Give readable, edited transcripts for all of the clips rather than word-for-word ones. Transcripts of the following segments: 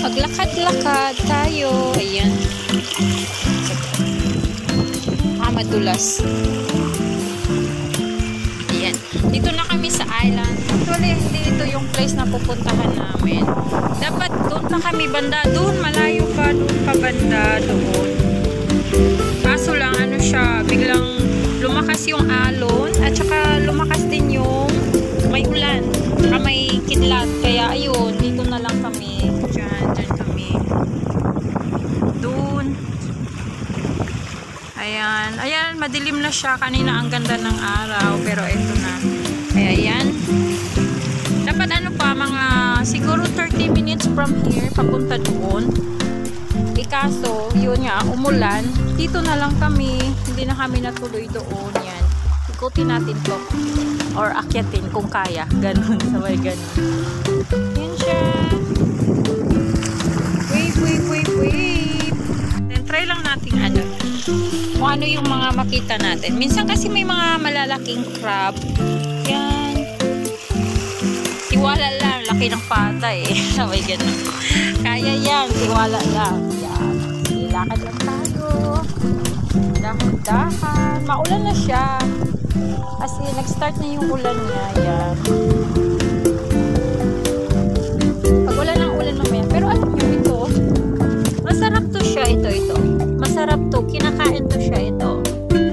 Maglakad-lakad tayo. Ayan. Madulas. Ayan. Dito na kami sa island. Actually, hindi ito yung place na pupuntahan namin. Dapat doon pa kami banda. Doon, malayo pa. Doon pa banda. Doon. Kaso lang, ano siya, biglang lumakas yung alon. At saka lumakas din yung may ulan. Saka may kidlat. Kaya ayun, dito na lang kami. Diyan kami. Doon. Ayan. Ayan, madilim na siya. Kanina ang ganda ng araw. Pero ito na. Kaya ayan. Dapat ano pa, mga siguro 30 minutes from here, papunta doon. Kaso, yun nga, umulan. Dito na lang kami. Hindi na kami natuloy doon. Yan. Ikutin natin to. Or akyatin kung kaya. Ganun. Sabay ganun. Yan siya. Wait. Then, try lang natin ano. Kung ano yung mga makita natin. Minsan kasi may mga malalaking crab. Yan. Tiwala lang. Laki ng pata eh. Sabay ganun. Kaya yan. Tiwala lang. Yan. Lakad lang tayo. Dahan-dahan. Maulan na siya. Kasi nag-start na yung ulan niya. Yan. Pag wala ng ulan mamaya. Pero alam nyo ito. Masarap to siya. Ito. Masarap to. Kinakain to siya. Ito.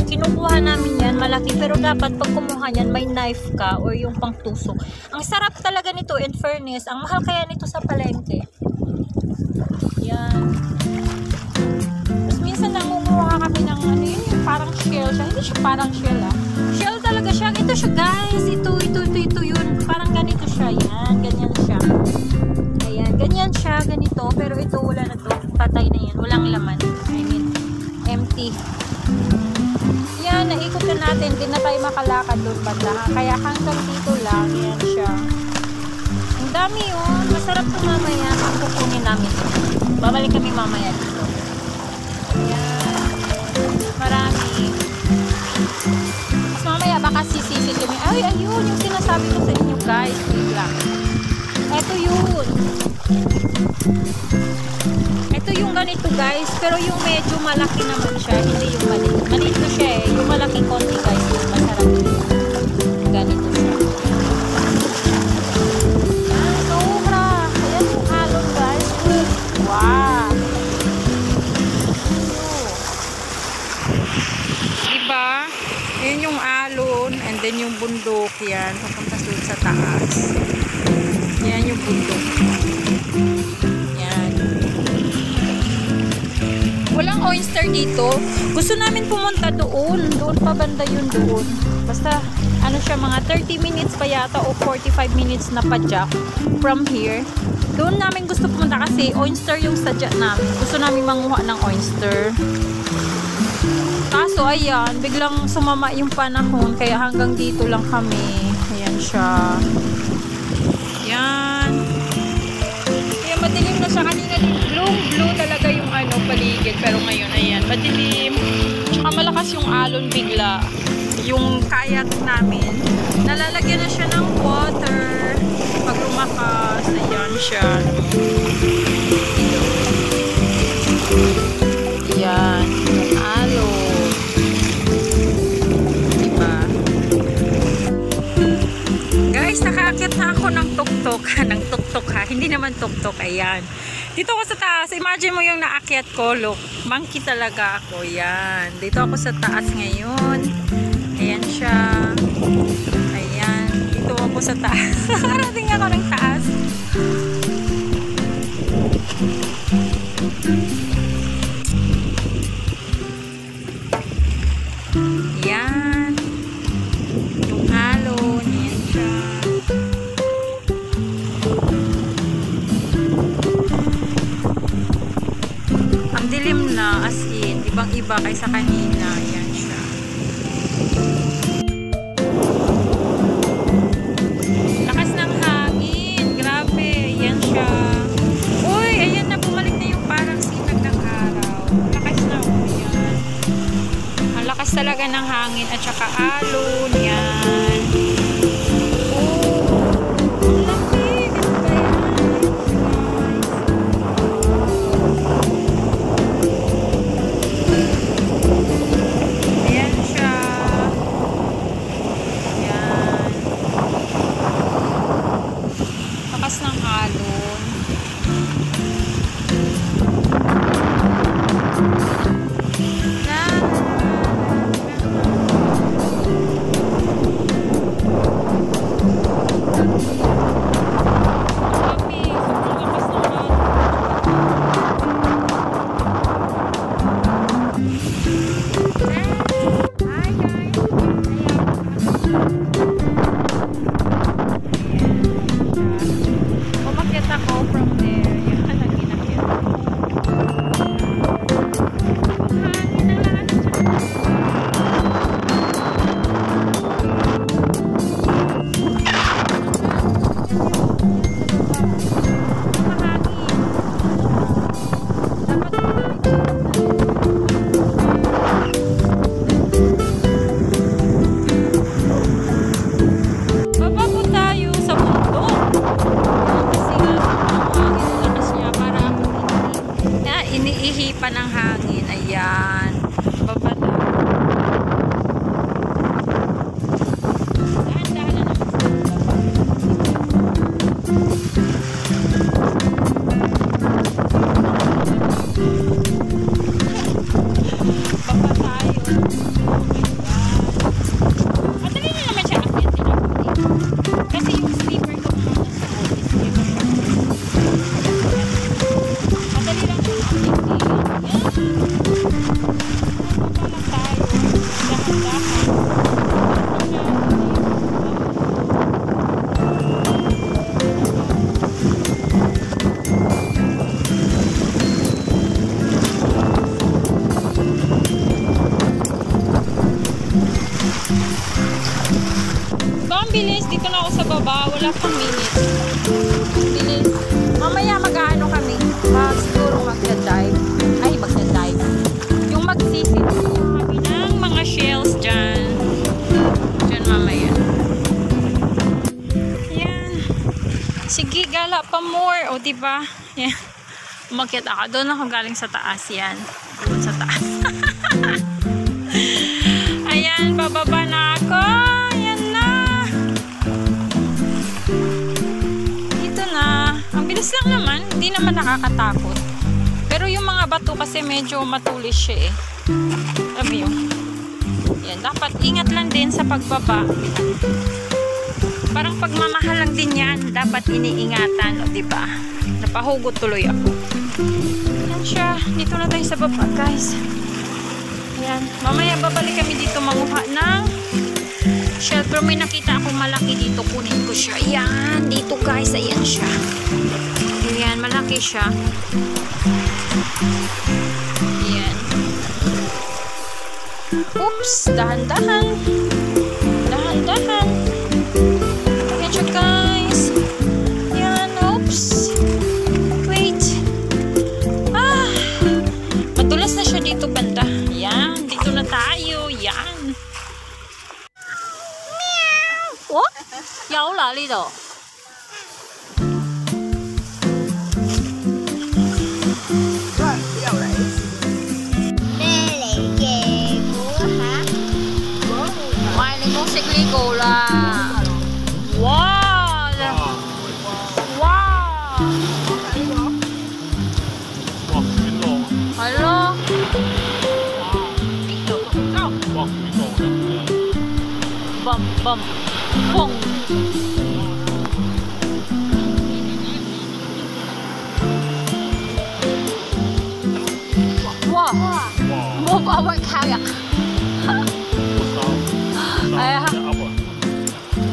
Kinukuha namin yan. Malaki. Pero dapat pag kumuha yan, may knife ka or yung pangtusok. Ang sarap talaga nito in fairness. Ang mahal kaya nito sa palengke. Yan. Tapos minsan nangunguha kami ng ano yun, yung parang shell siya. Hindi siya parang shell ah. Shell talaga siya. Ito siya guys. Ito yun. Parang ganito siya. Yan. Ganyan siya. Ayan. Ganyan siya. Ganito. Pero ito wala na to. Patay na yan. Walang laman. I mean, empty. Yan. Naikot na natin. Hindi na tayo makalakad doon banda. Kaya hanggang dito lang. Yan siya. Ang dami yun. Masarap ito mamaya. Ang kukunin namin. Babalik kami mamaya dito. Ayan. Marami. Mas mamaya baka magsisisi kami. Ay, ayun, yung sinasabi ko sa inyo guys. Wait lang. Ito yun. Ito yung ganito guys. Pero yung medyo malaki naman siya. Hindi yung maliit. Maliit na siya eh. Yung malaki konti guys. Yung masarap yun. Ganito siya. Yan, sobra. Ayan yung alon guys. Wow. Diba? Yan yung alon. And then yung bundok yan. Papunta sa taas. Yan yung bundok. Yan. Walang oyster dito. Gusto namin pumunta doon. Doon pa banda yun doon. Basta, ano siya, mga 30 minutes pa yata o 45 minutes na padyak from here. Doon namin gusto pumunta kasi oyster yung sadya namin. Gusto namin manguha ng oyster. Kaso, ayan, biglang sumama yung panahon. Kaya hanggang dito lang kami. Ayan siya. Yan. Kaya madilim na siya. Kanina blue talaga yung ano, paligid. Pero ngayon, ayan, madilim. Tsaka malakas yung alon bigla. Yung kayak namin, nalalagyan na siya ng water. Pag lumakas, ayan siya. Ayan, yung alon. Diba? Guys, nakaakyat na ako ng tuktok. Ng tuktok ha. Hindi naman tuktok. Ayan. Dito ako sa taas. Imagine mo yung naakyat ko. Look. Monkey talaga ako. Yan. Dito ako sa taas ngayon. Ayan siya. Ayan. Dito ako sa taas. Parating ako ng taas. Ayan. Yung alon. Ayan siya. Ang dilim na, as in, ibang-iba kaysa kanina. Ayan siya. Lakas ng hangin. Grabe. Ayan siya. Uy, ayan na. Bumalik na yung parang sinag ng araw. Lakas na. Ayan. Ang lakas talaga ng hangin at saka alon. Yan. Ng alon. Ako from there. Yan ang ginakit. Hangin na lahat. Baba po tayo sa bundok. Iniihipan ng hangin. Ayan. Baba na. Dahan-dahan na baba tayo. Madali na naman siya akyat din ako dito. Kasi yung sleeper ko muna sa office. Madali lang siya akyat. Bilis, dito na ako sa baba, wala pang minutes. Bilis. Mamaya mag-ano kami, siguro magda-dive. Ay, magda-dive. Yung magsisit kami ng mga shells dyan. Dyan mamaya. wala pa more. O, diba? Yan. Umakyat ako. Doon ako galing sa taas. Yan. Doon sa taas. Ayan, bababa na ako. Ayan na. Dito na. Ang bilis lang naman. Hindi naman nakakatakot. Pero yung mga bato kasi medyo matulis siya eh. Sabi yun. Yan, dapat ingat lang din sa pagbaba. Parang pagmamahal lang din yan. Dapat iniingatan. O, diba? Napahugot tuloy ako. Yan siya. Dito na tayo sa baba, guys. Ayan. Mamaya babalik kami dito manguha ng shell. Pero may nakita akong malaki dito. Kunin ko siya. Ayan. Dito, guys. Ayan siya. Ayan. Malaki siya. Ayan. Oops. Dahan-dahan. Dahan-dahan. Ayan siya, guys. Ayan. Oops. Wait. Ah. Madulas na siya dito banda. Ayan. Dito na tayo. Ayan. Meow. Oh? Yaw la dito. Ligo lah. Wow. Wow. Hello. Bum bum. Bong. Wow. Move our kayak.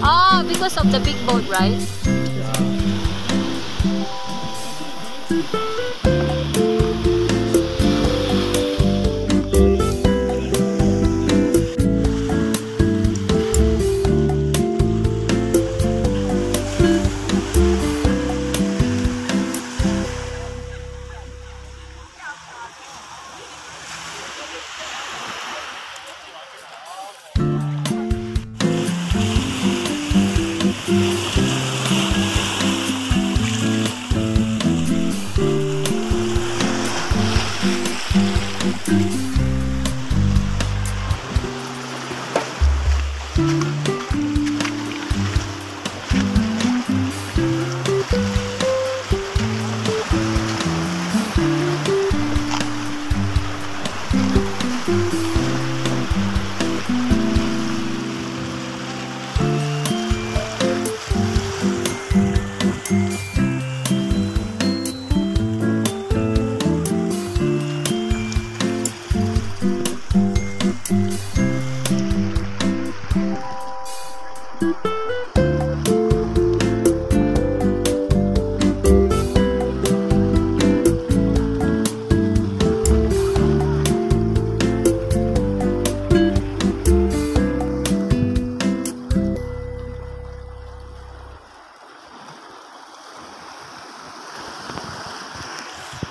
Oh, because of the big boat, right?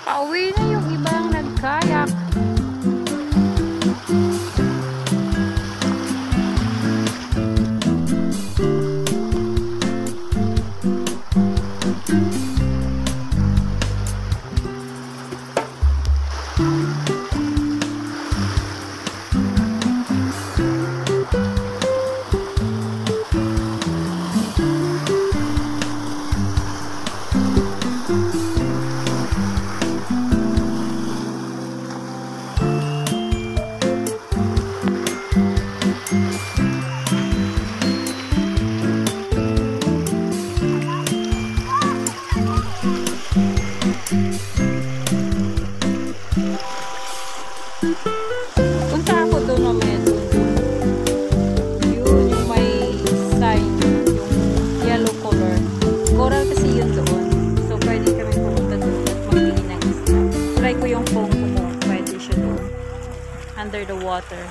Pauwi na yung ibang nagkayak. Punta ako doon mamaya doon. Yun yung may sign, yung yellow color. Coral kasi yun doon. So pwede kami pumunta doon at magbili ng isda. Try ko yung phone ko mo. Pwede siya doon. Under the water.